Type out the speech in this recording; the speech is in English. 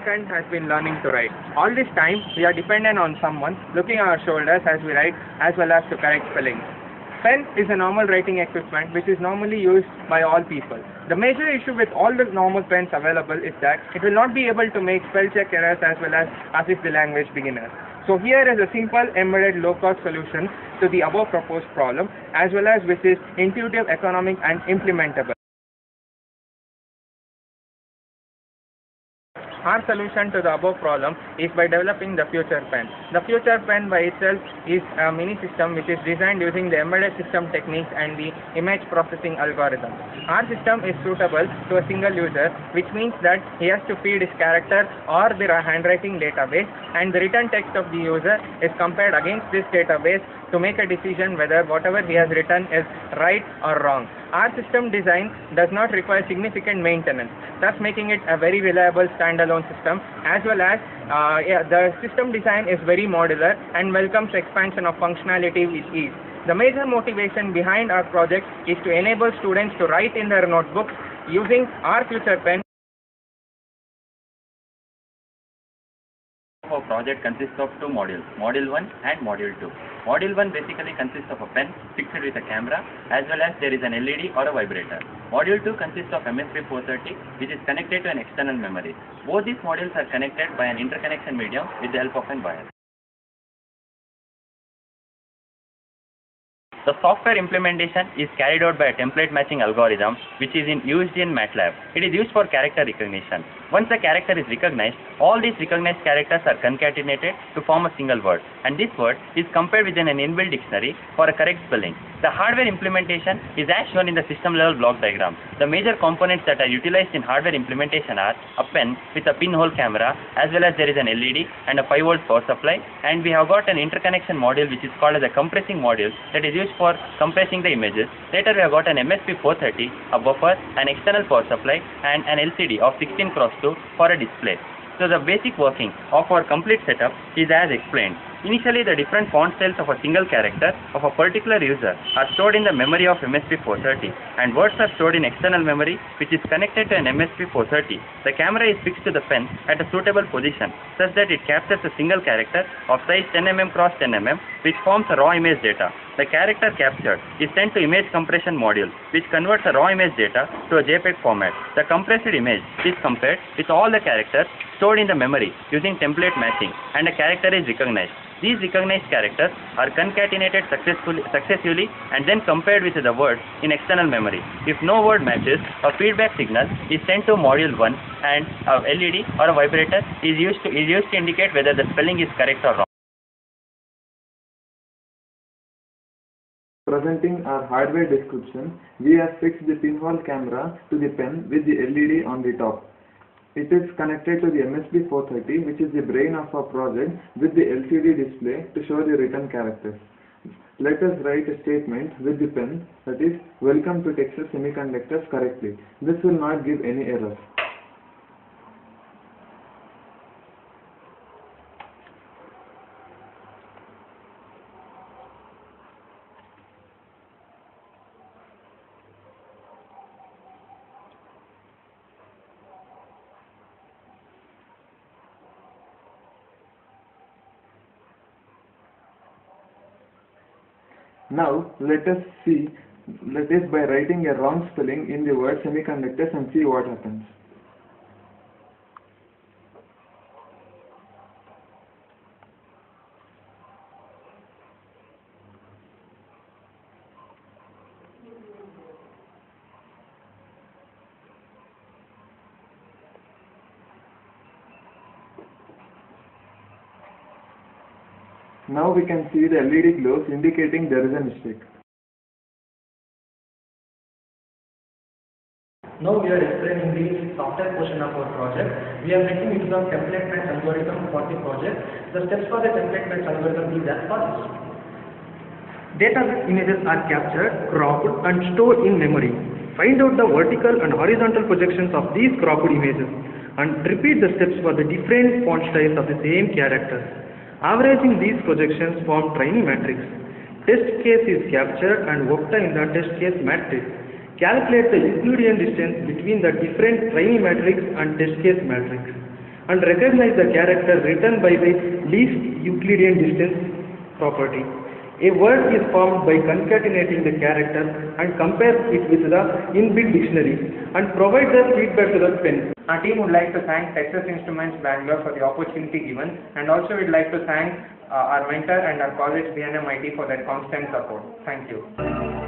mankind has been learning to write. All this time, we are dependent on someone looking at our shoulders as we write, as well as to correct spelling. Pen is a normal writing equipment which is normally used by all people. The major issue with all the normal pens available is that it will not be able to make spell check errors as well as assist the language beginners. So here is a simple embedded low-cost solution to the above proposed problem, as well as which is intuitive, economic and implementable. Our solution to the above problem is by developing the Future Pen. The Future Pen by itself is a mini system which is designed using the embedded system techniques and the image processing algorithm. Our system is suitable to a single user, which means that he has to feed his character or the handwriting database, and the written text of the user is compared against this database to make a decision whether whatever he has written is right or wrong. Our system design does not require significant maintenance, thus making it a very reliable standalone system, as well as the system design is very modular and welcomes expansion of functionality with ease. The major motivation behind our project is to enable students to write in their notebooks using our Future Pen. Our project consists of two modules, Module 1 and Module 2. Module 1 basically consists of a pen fixed with a camera, as well as there is an LED or a vibrator. Module 2 consists of MSP430, which is connected to an external memory. Both these modules are connected by an interconnection medium with the help of a wire. The software implementation is carried out by a template matching algorithm which is used in MATLAB. It is used for character recognition. Once a character is recognized, all these recognized characters are concatenated to form a single word, and this word is compared within an inbuilt dictionary for a correct spelling. The hardware implementation is as shown in the system level block diagram. The major components that are utilized in hardware implementation are a pen with a pinhole camera, as well as there is an LED and a 5 volt power supply, and we have got an interconnection module which is called as a compressing module that is used for compressing the images. Later we have got an MSP430, a buffer, an external power supply and an LCD of 16:2 for a display. So the basic working of our complete setup is as explained. Initially, the different font styles of a single character of a particular user are stored in the memory of MSP430, and words are stored in external memory which is connected to an MSP430. The camera is fixed to the pen at a suitable position such that it captures a single character of size 10 mm x 10 mm which forms a raw image data. The character captured is sent to image compression module which converts a raw image data to a JPEG format. The compressed image is compared with all the characters stored in the memory using template matching, and a character is recognized. These recognized characters are concatenated successively and then compared with the word in external memory. If no word matches, a feedback signal is sent to module 1 and a LED or a vibrator is used to indicate whether the spelling is correct or wrong. Presenting our hardware description, we have fixed the pinhole camera to the pen with the LED on the top. It is connected to the MSP430, which is the brain of our project, with the LCD display to show the written characters. Let us write a statement with the pen, that is, "Welcome to Texas Semiconductors" correctly. This will not give any errors. Now let us by writing a wrong spelling in the word semiconductors and see what happens. Now we can see the LED glows indicating there is a mistake. Now we are explaining the software portion of our project. We are making use of template match algorithm for the project. The steps for the template match algorithm is as follows. Database images are captured, cropped and stored in memory. Find out the vertical and horizontal projections of these cropped images and repeat the steps for the different font styles of the same characters. Averaging these projections form trainee matrix. Test case is captured and worked in the test case matrix. Calculate the Euclidean distance between the different trainee matrix and test case matrix. and recognize the character written by the least Euclidean distance property. A word is formed by concatenating the character and compare it with the inbuilt dictionary and provide the feedback to the pen. Our team would like to thank Texas Instruments Bangalore for the opportunity given, and also we'd like to thank our mentor and our college BNMIT for their constant support. Thank you.